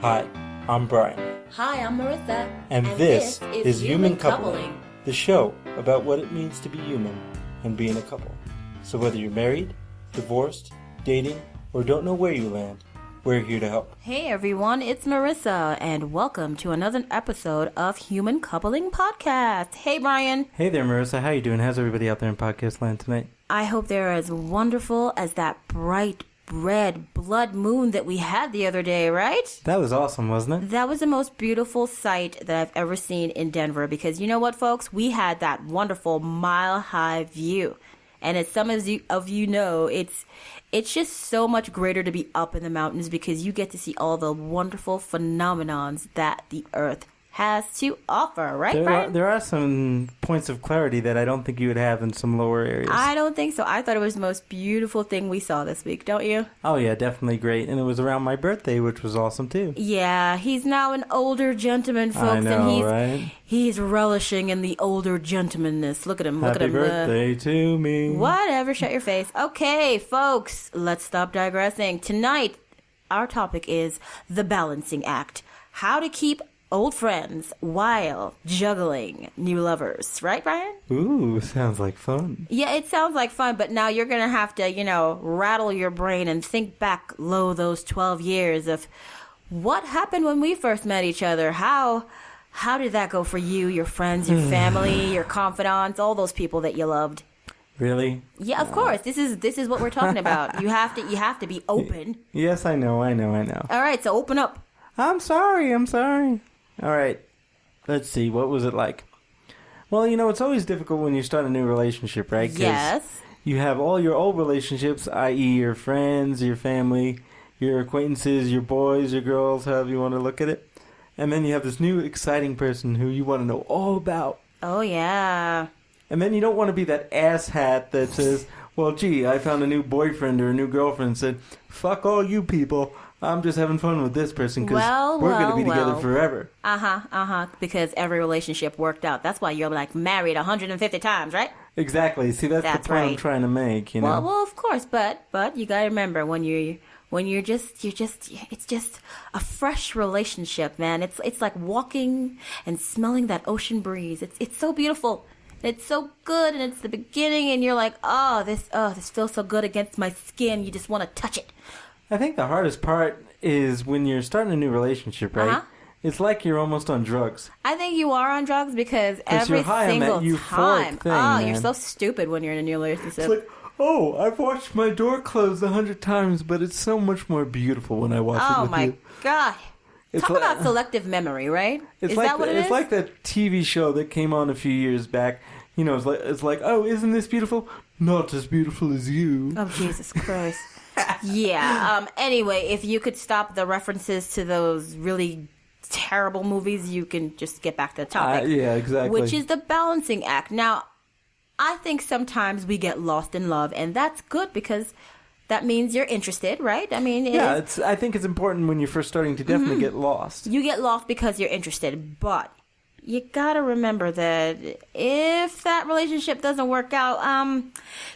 Hi, I'm Brian. Hi, I'm Merisa. And this is Human Coupling, the show about what it means to be human and being a couple. So whether you're married, divorced, dating, or don't know where you land, we're here to help. Hey everyone, it's Merisa, and welcome to another episode of Human Coupling Podcast. Hey Brian. Hey there, Marissa. How you doing? How's everybody out there in podcast land tonight? I hope they're as wonderful as that bright red blood moon that we had the other day, right? That was awesome, wasn't it? That was the most beautiful sight that I've ever seen in Denver, because you know what, folks? We had that wonderful mile-high view. And as some of you know, it's just so much greater to be up in the mountains because you get to see all the wonderful phenomenons that the earth has to offer, right, Brian? There are some points of clarity that I don't think you would have in some lower areas. I don't think so. I thought it was the most beautiful thing we saw this week, don't you? Oh, yeah, definitely great. And it was around my birthday, which was awesome, too. Yeah, he's now an older gentleman, folks. I know, and right? He's relishing in the older gentlemanness. Look at him, look at him. Happy birthday to me. Whatever, shut your face. Okay, folks, let's stop digressing. Tonight, our topic is the balancing act. How to keep old friends while juggling new lovers. Right, Brian? Ooh, sounds like fun. Yeah, it sounds like fun, but now you're going to have to, rattle your brain and think back those 12 years of what happened when we first met each other. How did that go for you, your friends, your family, your confidants, all those people that you loved? Really? Yeah, of course. This is what we're talking about. You have to be open. Yes, I know. All right, so open up. I'm sorry. All right. Let's see. What was it like? Well, it's always difficult when you start a new relationship, right? 'Cause yes. You have all your old relationships, i.e. your friends, your family, your acquaintances, your boys, your girls, however you want to look at it. And then you have this new exciting person who you want to know all about. Oh, yeah. And then you don't want to be that asshat that says, well, gee, I found a new boyfriend or a new girlfriend and said, fuck all you people. I'm just having fun with this person because we're going to be together forever. Because every relationship worked out. That's why you're married 150 times, right? Exactly. See, that's the point right. I'm trying to make, Well, of course, but you got to remember when you're just it's just a fresh relationship, man. It's like walking and smelling that ocean breeze. It's so beautiful. It's so good, and it's the beginning, and you're like, this feels so good against my skin. You just want to touch it. I think the hardest part is when you're starting a new relationship, right? Uh-huh. It's like you're almost on drugs. I think you are on drugs because every you're high single on that time. Thing, man. You're so stupid when you're in a new relationship. It's like, I've watched my door close 100 times, but it's so much more beautiful when I watch it with you. Oh my God. Talk about selective memory, right? Is that what it is? It's like that TV show that came on a few years back. It's like, oh, isn't this beautiful? Not as beautiful as you. Oh, Jesus Christ. Yeah. Anyway, if you could stop the references to those really terrible movies, you can just get back to the topic. Yeah, exactly. Which is the balancing act. Now, I think sometimes we get lost in love, and that's good because that means you're interested, right? I mean, I think it's important when you're first starting to definitely get lost. You get lost because you're interested, but you gotta remember that if that relationship doesn't work out,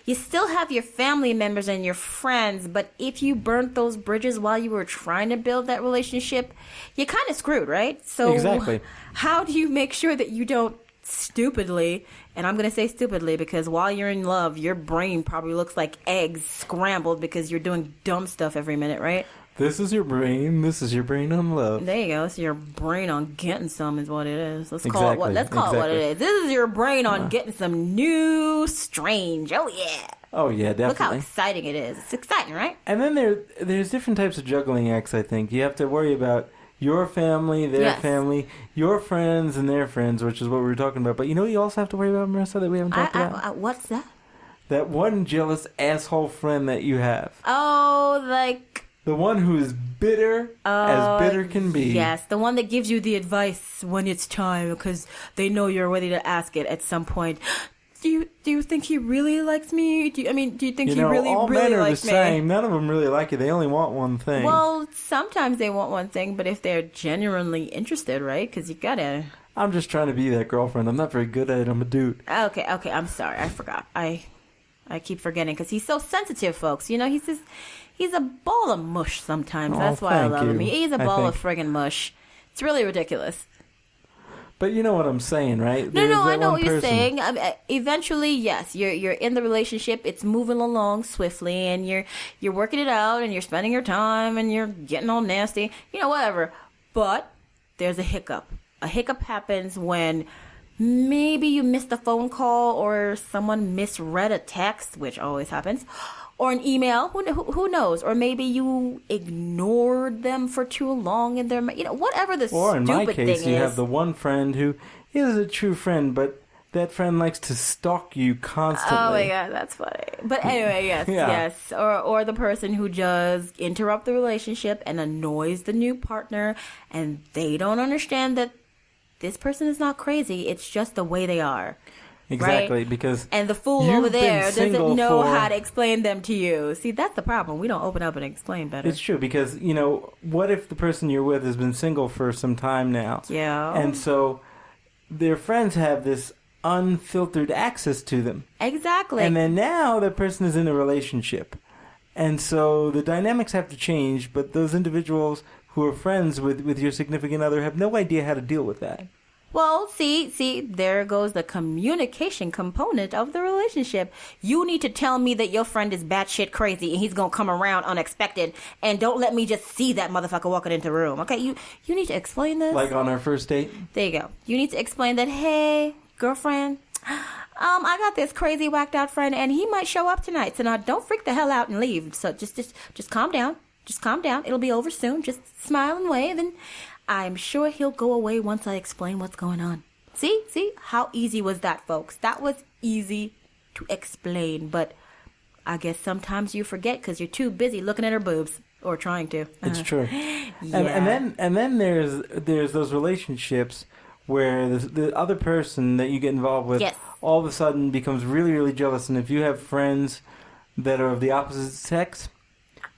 you still have your family members and your friends, but if you burnt those bridges while you were trying to build that relationship, you're kind of screwed, right? So exactly. How do you make sure that you don't stupidly, and I'm going to say stupidly because while you're in love, your brain probably looks like eggs scrambled because you're doing dumb stuff every minute, right? This is your brain. This is your brain on love. There you go. It's your brain on getting some is what it is. Let's call it what it is. This is your brain on getting some new strange. Oh, yeah. Oh, yeah, definitely. Look how exciting it is. It's exciting, right? And then there's different types of juggling acts, I think. You have to worry about your family, their family, your friends, and their friends, which is what we were talking about. But you also have to worry about, Marissa, that we haven't talked about? What's that? That one jealous asshole friend that you have. Oh, like... The one who is bitter as bitter can be. Yes, the one that gives you the advice when it's time because they know you're ready to ask it at some point. Do you think he really likes me? Do you think he really all men are likes the me? same. None of them really like you. They only want one thing. Well, sometimes they want one thing, but if they're genuinely interested, right? Because you gotta... I'm just trying to be that girlfriend. I'm not very good at it. I'm a dude. Okay. I'm sorry. I forgot. I keep forgetting because he's so sensitive, folks. he's a ball of mush sometimes. Oh, That's why I love him. you, He's a I ball of think. friggin' mush. It's really ridiculous. But you know what I'm saying, right? No, There's no, I that know one what you're person- saying. Eventually, yes, you're in the relationship. It's moving along swiftly, and you're working it out, and you're spending your time, and you're getting all nasty, whatever. But there's a hiccup. A hiccup happens when maybe you missed a phone call, or someone misread a text, which always happens, or an email. Who knows? Or maybe you ignored them for too long in their, whatever the Or in stupid my case, thing you is. have the one friend who is a true friend, but that friend likes to stalk you constantly. Oh my god, that's funny. But anyway, yes, Yeah. yes. Or the person who just interrupt the relationship and annoys the new partner, and they don't understand that this person is not crazy. It's just the way they are. Exactly, right? because And the fool you've over been there doesn't single know for- how to explain them to you. See, that's the problem. We don't open up and explain better. it's true, because, what if the person you're with has been single for some time now? Yeah. And so their friends have this unfiltered access to them. Exactly. And then now that person is in a relationship. And so the dynamics have to change, but those individuals who are friends with your significant other have no idea how to deal with that. Well, see, there goes the communication component of the relationship. You need to tell me that your friend is batshit crazy and he's gonna come around unexpected, and don't let me just see that motherfucker walking into the room. Okay, you need to explain this. Like on our first date? There you go. You need to explain that. Hey, girlfriend, I got this crazy whacked out friend, and he might show up tonight. So now don't freak the hell out and leave. So just calm down. Just calm down. It'll be over soon. Just smile and wave, and I'm sure he'll go away once I explain what's going on. See? How easy was that, folks? That was easy to explain, but I guess sometimes you forget because you're too busy looking at her boobs, or trying to. It's true. Yeah. And then there's those relationships where the other person that you get involved with Yes. all of a sudden becomes really, really jealous. And if you have friends that are of the opposite sex,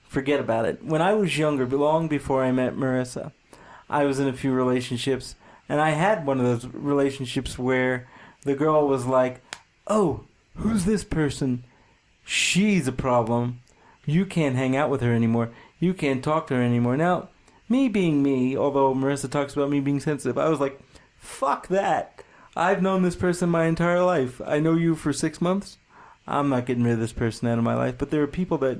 forget about it. When I was younger, long before I met Marissa, I was in a few relationships, and I had one of those relationships where the girl was like, "Oh, who's this person? She's a problem. You can't hang out with her anymore. You can't talk to her anymore." Now, me being me, although Marissa talks about me being sensitive, I was like, fuck that. I've known this person my entire life. I know you for 6 months. I'm not getting rid of this person out of my life. But there are people that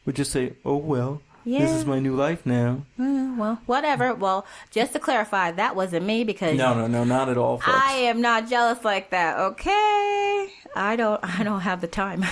would just say, "Oh, well, this Yeah. is my new life now." Well, whatever. Well, just to clarify, that wasn't me, because No, not at all, folks. I am not jealous like that. Okay, I don't have the time.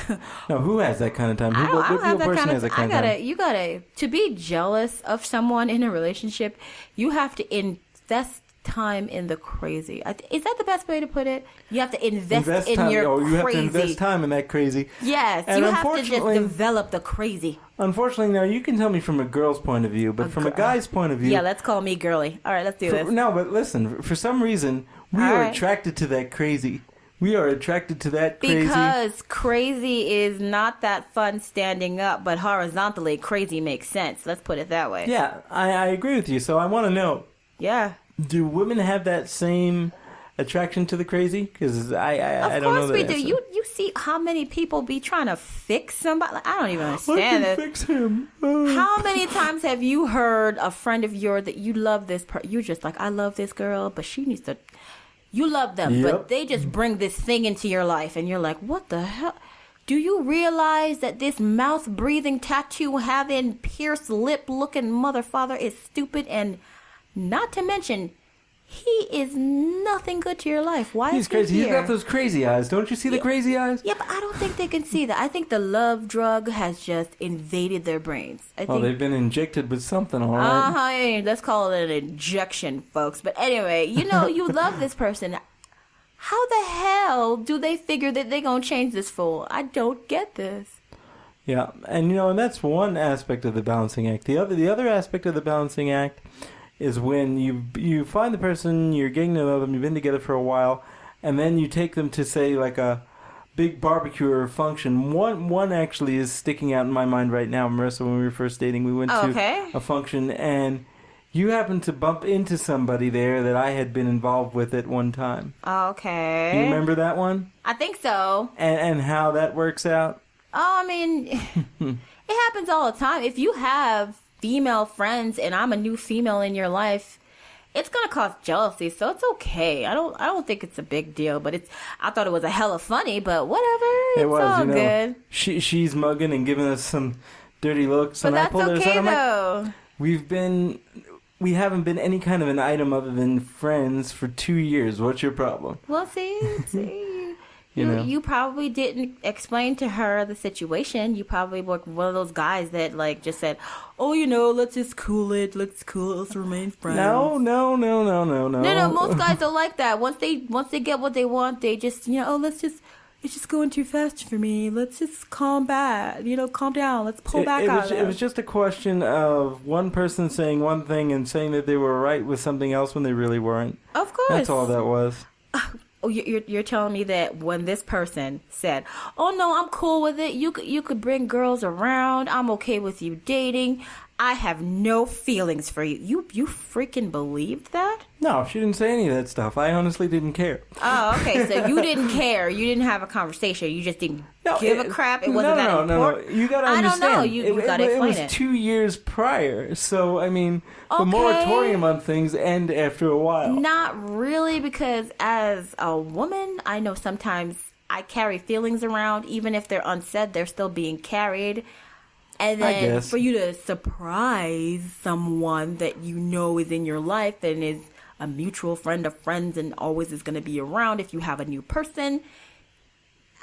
No, who has that kind of time? I don't What have that person kind has of. that kind of time? You gotta to be jealous of someone in a relationship. You have to invest time in the crazy. Is that the best way to put it? You have to invest in time. your Oh, you crazy. have to invest time in that crazy. Yes, And you have to just unfortunately- develop the crazy. Unfortunately, now you can tell me from a girl's point of view, but from a guy's point of view, Yeah, let's call me girly. All right, let's do this. No, but listen, for some reason, we All are right. attracted to that crazy. We are attracted to that crazy. Because crazy is not that fun standing up, but horizontally, crazy makes sense. Let's put it that way. Yeah, I agree with you. So I want to know, Yeah. do women have that same attraction to the crazy? Because I Of don't know course the we do. answer. You see how many people be trying to fix somebody? Like, I don't even I understand can it. fix him. How many times have you heard a friend of yours that you love this you're just like, I love this girl, but she needs to. You love them, Yep. but they just bring this thing into your life, and you're like, what the hell? Do you realize that this mouth breathing, tattoo having, pierced lip looking mother father is stupid, and not to mention, he is nothing good to your life. Why He's is crazy. he He's here? got those crazy eyes. Don't you see the crazy eyes? Yeah, but I don't think they can see that. I think the love drug has just invaded their brains. I Oh, think. they've been injected with something, all right. Hey, let's call it an injection, folks. But anyway, you love this person. How the hell do they figure that they're going to change this fool? I don't get this. Yeah, and and that's one aspect of the balancing act. The other aspect of the balancing act is when you find the person, you're getting to know them, you've been together for a while, and then you take them to, say, like a big barbecue or function. One actually is sticking out in my mind right now. Marissa, when we were first dating, we went Okay. to a function, and you happened to bump into somebody there that I had been involved with at one time. Okay. Do you remember that one? I think so. And how that works out? Oh, I mean, It happens all the time. If you have female friends and I'm a new female in your life, it's gonna cause jealousy, so it's okay. I don't think it's a big deal, but I thought it was a hella funny, but whatever. It's all good. She's mugging and giving us some dirty looks, but and that's I pulled her aside. though. We haven't been any kind of an item other than friends for 2 years. What's your problem? Well, see. You probably didn't explain to her the situation. You probably were one of those guys that like just said, "Oh, let's just cool it. Let's remain friends." No. No. Most guys are like that. Once they get what they want, they just it's just going too fast for me. Let's just calm down. Let's pull back out of it. It was just a question of one person saying one thing and saying that they were right with something else when they really weren't. Of course. That's all that was. Oh, you're telling me that when this person said, "Oh no, I'm cool with it. You could bring girls around. I'm okay with you dating. I have no feelings for you." You freaking believed that? No, she didn't say any of that stuff. I honestly didn't care. Oh, okay. So you didn't care. You didn't have a conversation. You just didn't give a crap. It wasn't that important. No. You got to understand. I don't know. You got to explain it. It was 2 years prior. So, I mean, the Okay. moratorium on things end after a while. Not really, because as a woman, I know sometimes I carry feelings around. Even if they're unsaid, they're still being carried. And then for you to surprise someone that you know is in your life and is a mutual friend of friends and always is going to be around if you have a new person,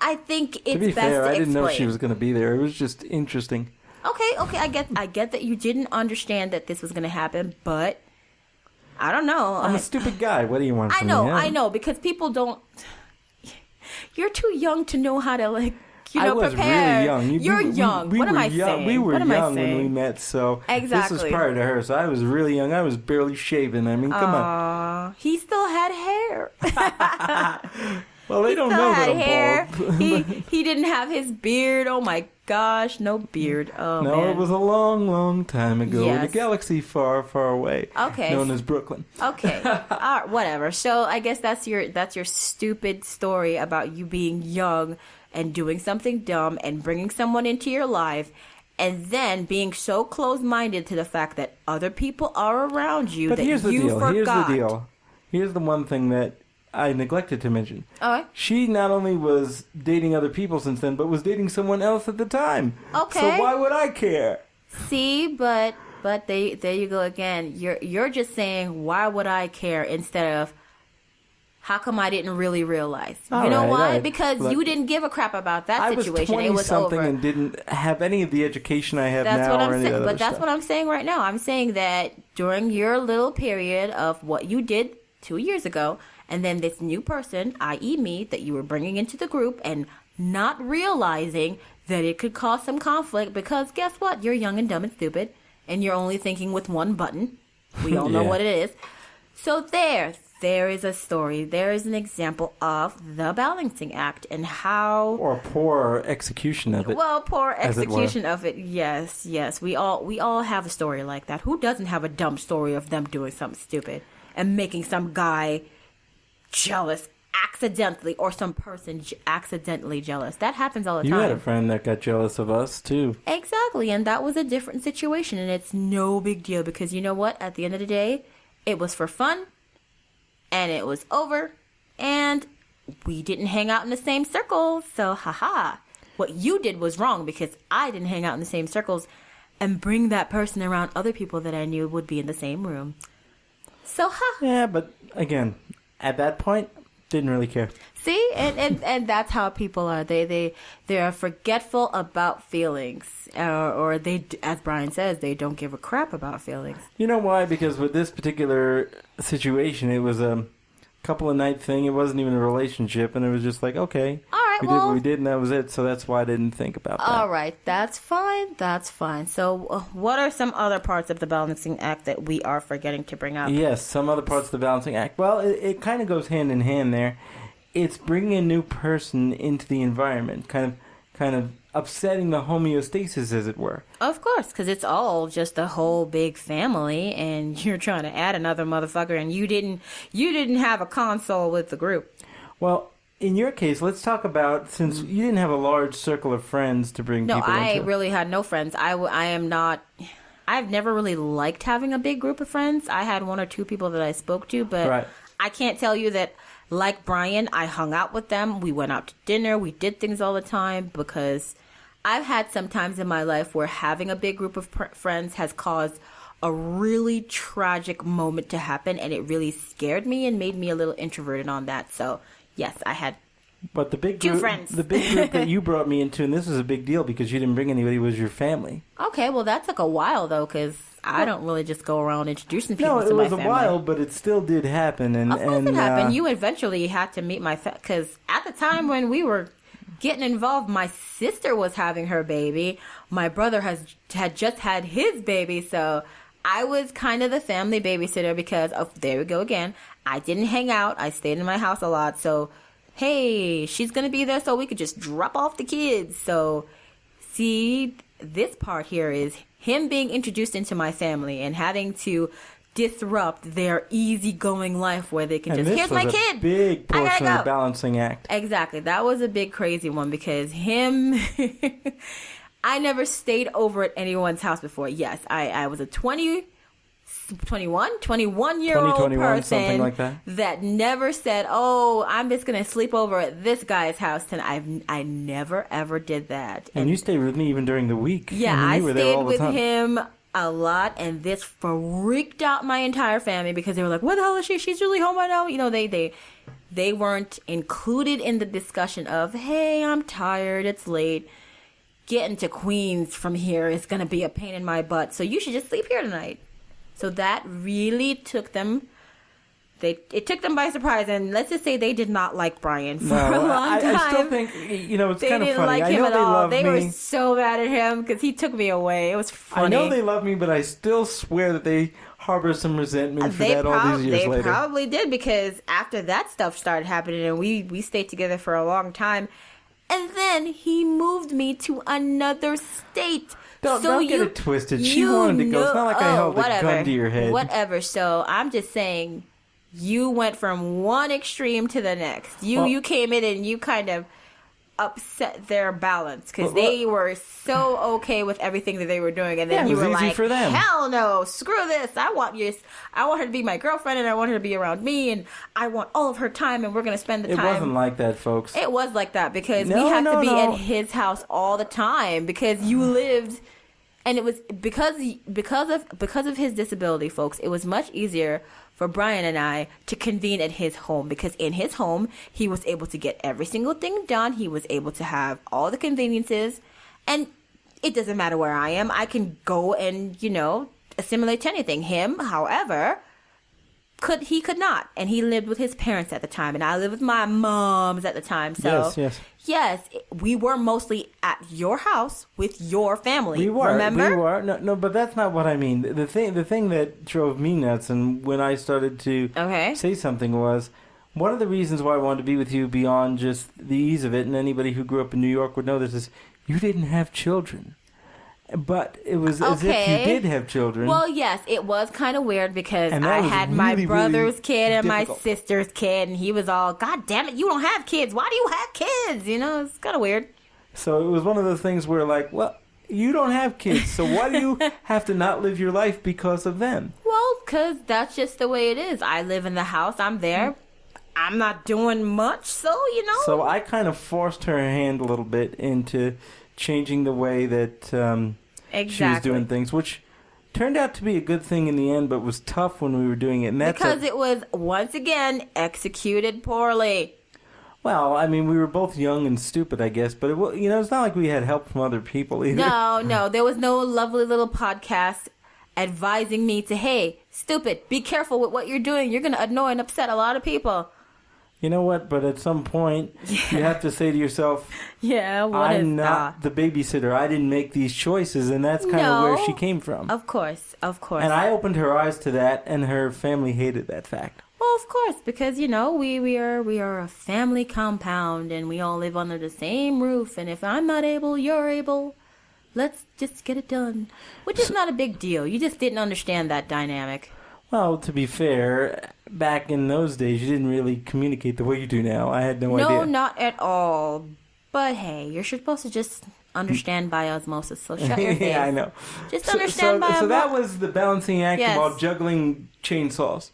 I think it's best to explain. To be fair, I didn't know she was going to be there. It was just interesting. Okay, I get that you didn't understand that this was going to happen, but I don't know. I'm a stupid guy. What do you want from me? I know, because people don't... You're too young to know how to, like... I was prepare. really young. You're young. What am I saying? We were young when we met, so exactly. This was prior to her, so I was really young. I was barely shaven. I mean, come on. He still had hair. Well, they don't know that I'm bald. He didn't have his beard. Oh my gosh, no beard. Oh no, man. It was a long, long time ago Yes. in a galaxy far, far away. Okay. Known as Brooklyn. Okay. All right, whatever. So I guess that's your stupid story about you being young and doing something dumb and bringing someone into your life and then being so close-minded to the fact that other people are around you but that here's the you deal. forgot. Here's the one thing that I neglected to mention. Okay. She not only was dating other people since then, but was dating someone else at the time. Okay. So why would I care? See, but there you go again. You're just saying, why would I care, instead of, how come I didn't really realize? You know why? Because you didn't give a crap about that situation. It was over. And didn't have any of the education I have That's now. what I'm or any saying. other But that's stuff. what I'm saying right now. I'm saying that during your little period of what you did 2 years ago, and then this new person, i.e. me, that you were bringing into the group and not realizing that it could cause some conflict, because guess what? You're young and dumb and stupid, and you're only thinking with one button. We all know what it is. So there is a story. There is an example of the balancing act and how... Or poor execution of it. Well, poor execution of it. Yes. We all have a story like that. Who doesn't have a dumb story of them doing something stupid and making some guy jealous accidentally, or some person accidentally jealous? That happens all the time. You had a friend that got jealous of us, too. Exactly, and that was a different situation, and it's no big deal, because you know what? At the end of the day, it was for fun, and it was over, and we didn't hang out in the same circles, so haha. What you did was wrong, because I didn't hang out in the same circles and bring that person around other people that I knew would be in the same room. So, Yeah, but again, at that point, didn't really care. See, and that's how people are. They are forgetful about feelings, or they, as Brian says, they don't give a crap about feelings. You know why? Because with this particular situation, it was a couple of night thing. It wasn't even a relationship, and it was just like, okay, all right, we did what we did, and that was it. So that's why I didn't think about that. All right, that's fine. So, what are some other parts of the balancing act that we are forgetting to bring up? Yes, some other parts of the balancing act. Well, it kind of goes hand in hand there. It's bringing a new person into the environment, kind of upsetting the homeostasis, as it were. Of course, because it's all just a whole big family, and you're trying to add another motherfucker, and you didn't have a console with the group. Well, in your case, let's talk about, since you didn't have a large circle of friends to bring No, people I into. really had no friends. I am not. I've never really liked having a big group of friends. I had one or two people that I spoke to, but Right. I can't tell you that, like Brian, I hung out with them. We went out to dinner. We did things all the time, because I've had some times in my life where having a big group of friends has caused a really tragic moment to happen, and it really scared me and made me a little introverted on that. So, yes, I had But the big two group, friends. the big group that you brought me into, and this is a big deal because you didn't bring anybody, was your family. Okay, well, that took a while, though, because I don't really just go around introducing people No, to it my was a family. while, but it still did happen. And, Of course and, it happened. You eventually had to meet my... Because at the time when we were getting involved, my sister was having her baby. My brother had just had his baby, so I was kind of the family babysitter because of... There we go again. I didn't hang out. I stayed in my house a lot, so... Hey, she's going to be there so we could just drop off the kids. So, see, this part here is him being introduced into my family and having to disrupt their easygoing life where they can and just, this here's was my a kid. big I portion gotta of go. the balancing act. Exactly. That was a big crazy one because him... I never stayed over at anyone's house before. Yes, I was a 21-year-old 21, person something like that. Never said, oh, I'm just going to sleep over at this guy's house tonight. I never, ever did that. And you stayed with me even during the week. Yeah, I mean, I you were there stayed all the with time. him a lot, and this freaked out my entire family because they were like, "What the hell is she? She's really home right now." You know, they weren't included in the discussion of, "Hey, I'm tired. It's late. Getting to Queens from here is gonna be a pain in my butt. So you should just sleep here tonight." So that really took them. It took them by surprise, and let's just say they did not like Brian for a long time. I still think, it's They kind of didn't funny. like I him know at they all. love They me. were so mad at him because he took me away. It was funny. I know they love me, but I still swear that they harbor some resentment for that all these years they later. probably did, because after that stuff started happening and we stayed together for a long time, and then he moved me to another state. Don't get it twisted. She wanted to go. It's not like I held a gun to your head. Whatever. So I'm just saying, you went from one extreme to the next. You came in and you kind of upset their balance because they were so okay with everything that they were doing, and then Yeah, you it was were easy like, for them. "Hell no, screw this! I want her to be my girlfriend, and I want her to be around me, and I want all of her time, and we're gonna spend the It time." wasn't like that, folks. It was like that because we No, had to be no. at his house all the time because you lived, and it was because of his disability, folks. It was much easier for Brian and I to convene at his home because in his home he was able to get every single thing done. He was able to have all the conveniences, and it doesn't matter where I am. I can go and assimilate to anything. Him, however, he could not, and he lived with his parents at the time, and I lived with my moms at the time. So yes, we were mostly at your house with your family. We were. Remember? We were. No, but that's not what I mean. The thing that drove me nuts, and when I started to say something was, one of the reasons why I wanted to be with you beyond just the ease of it, and anybody who grew up in New York would know this, is you didn't have children. But it was as if you did have children. Well, yes, it was kind of weird because And I that was had my really, brother's really kid and difficult. my sister's kid, and he was all, "God damn it, you don't have kids. Why do you have kids?" It's kind of weird. So it was one of those things where, like, well, you don't have kids, so why do you have to not live your life because of them? Well, because that's just the way it is. I live in the house. I'm there. I'm not doing much, so. So I kind of forced her hand a little bit into changing the way that she was doing things, which turned out to be a good thing in the end, but was tough when we were doing it. And that's because it was, once again, executed poorly. Well, I mean, we were both young and stupid, I guess, but it's not like we had help from other people either. No, there was no lovely little podcast advising me to, hey, stupid, be careful with what you're doing. You're going to annoy and upset a lot of people. You know what? But at some point, you have to say to yourself, I'm not the babysitter. I didn't make these choices, and that's kind of where she came from. Of course. And I opened her eyes to that, and her family hated that fact. Well, of course, because, we are a family compound, and we all live under the same roof, and if I'm not able, you're able. Let's just get it done. Which is not a big deal. You just didn't understand that dynamic. Well, to be fair, back in those days, you didn't really communicate the way you do now. I had no idea. No, not at all. But hey, you're supposed to just understand by osmosis, so shut your face. Yeah, I know. Just understand by osmosis. So that was the balancing act Yes. while juggling chainsaws.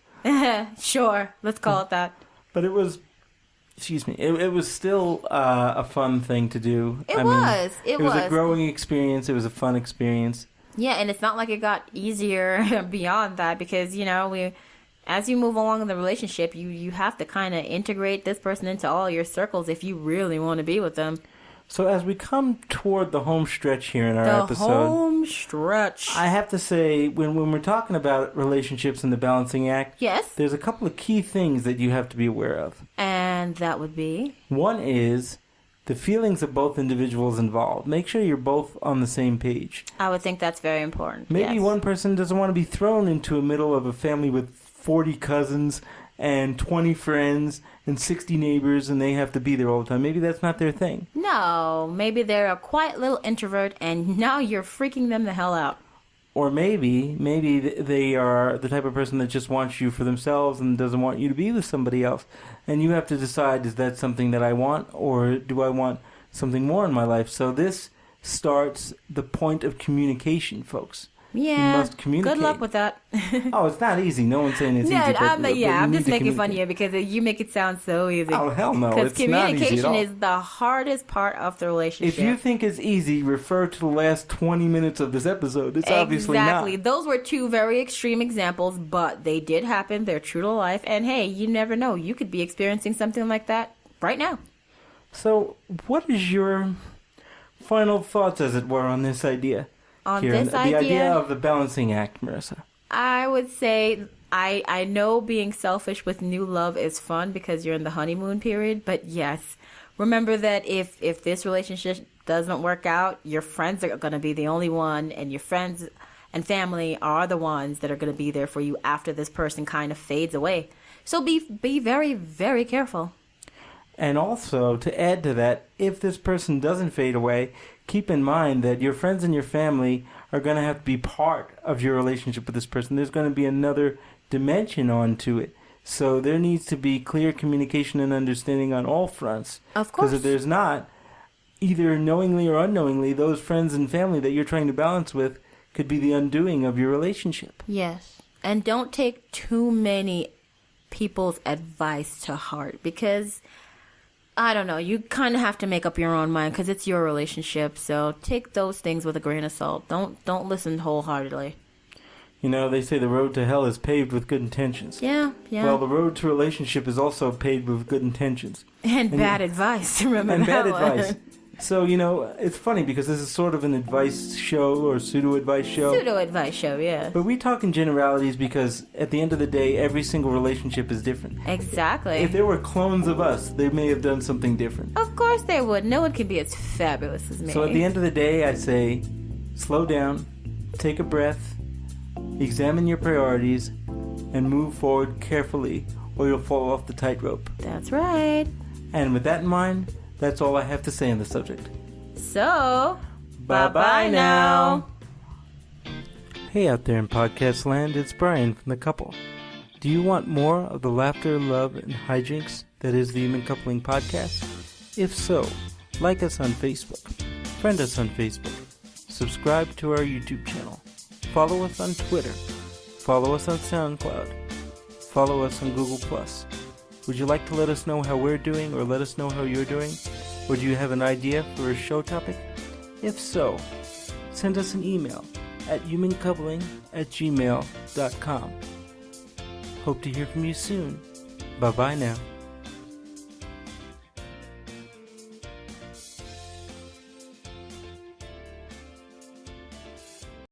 Sure, let's call it that. But it was, it was still a fun thing to do. It was a growing experience. It was a fun experience. Yeah, and it's not like it got easier beyond that because, as you move along in the relationship, you have to kind of integrate this person into all your circles if you really want to be with them. So as we come toward the home stretch here in our episode... The home stretch. I have to say, when we're talking about relationships and the balancing act... Yes. There's a couple of key things that you have to be aware of. And that would be? One is the feelings of both individuals involved. Make sure you're both on the same page. I would think that's very important. Maybe one person doesn't want to be thrown into the middle of a family with 40 cousins and 20 friends and 60 neighbors and they have to be there all the time. Maybe that's not their thing. No, maybe they're a quiet little introvert and now you're freaking them the hell out. Or maybe they are the type of person that just wants you for themselves and doesn't want you to be with somebody else. And you have to decide, is that something that I want or do I want something more in my life? So this starts the point of communication, folks. Yeah, you must communicate. Good luck with that. Oh, it's not easy. No one's saying it's easy. I'm just making fun of you because you make it sound so easy. Oh, hell no. Because communication is the hardest part of the relationship. If you think it's easy, refer to the last 20 minutes of this episode. It's obviously not. Exactly. Those were two very extreme examples, but they did happen. They're true to life. And hey, you never know. You could be experiencing something like that right now. So, what is your final thoughts, as it were, on this idea? The idea of the balancing act, Merisa. I would say I know being selfish with new love is fun because you're in the honeymoon period, but yes, remember that if this relationship doesn't work out, your friends are going to be the only one, and your friends and family are the ones that are going to be there for you after this person kind of fades away. So be very, very careful. And also, to add to that, if this person doesn't fade away, keep in mind that your friends and your family are going to have to be part of your relationship with this person. There's going to be another dimension onto it. So there needs to be clear communication and understanding on all fronts. Of course. Because if there's not, either knowingly or unknowingly, those friends and family that you're trying to balance with could be the undoing of your relationship. Yes. And don't take too many people's advice to heart because... I don't know. You kind of have to make up your own mind because it's your relationship. So take those things with a grain of salt. Don't listen wholeheartedly. They say the road to hell is paved with good intentions. Yeah. Well, the road to relationship is also paved with good intentions. And bad advice. Remember and that bad one. advice. So, it's funny because this is sort of an advice show or pseudo-advice show. Pseudo-advice show, yeah. But we talk in generalities because at the end of the day, every single relationship is different. Exactly. If there were clones of us, they may have done something different. Of course they would. No one can be as fabulous as me. So at the end of the day, I say, slow down, take a breath, examine your priorities, and move forward carefully or you'll fall off the tightrope. That's right. And with that in mind... that's all I have to say on the subject. So, bye-bye now. Hey out there in podcast land, it's Brian from The Couple. Do you want more of the laughter, love, and hijinks that is the Human Coupling Podcast? If so, like us on Facebook, friend us on Facebook, subscribe to our YouTube channel, follow us on Twitter, follow us on SoundCloud, follow us on Google+. Would you like to let us know how we're doing or let us know how you're doing? Or do you have an idea for a show topic? If so, send us an email at humancoupling@gmail.com. Hope to hear from you soon. Bye-bye now.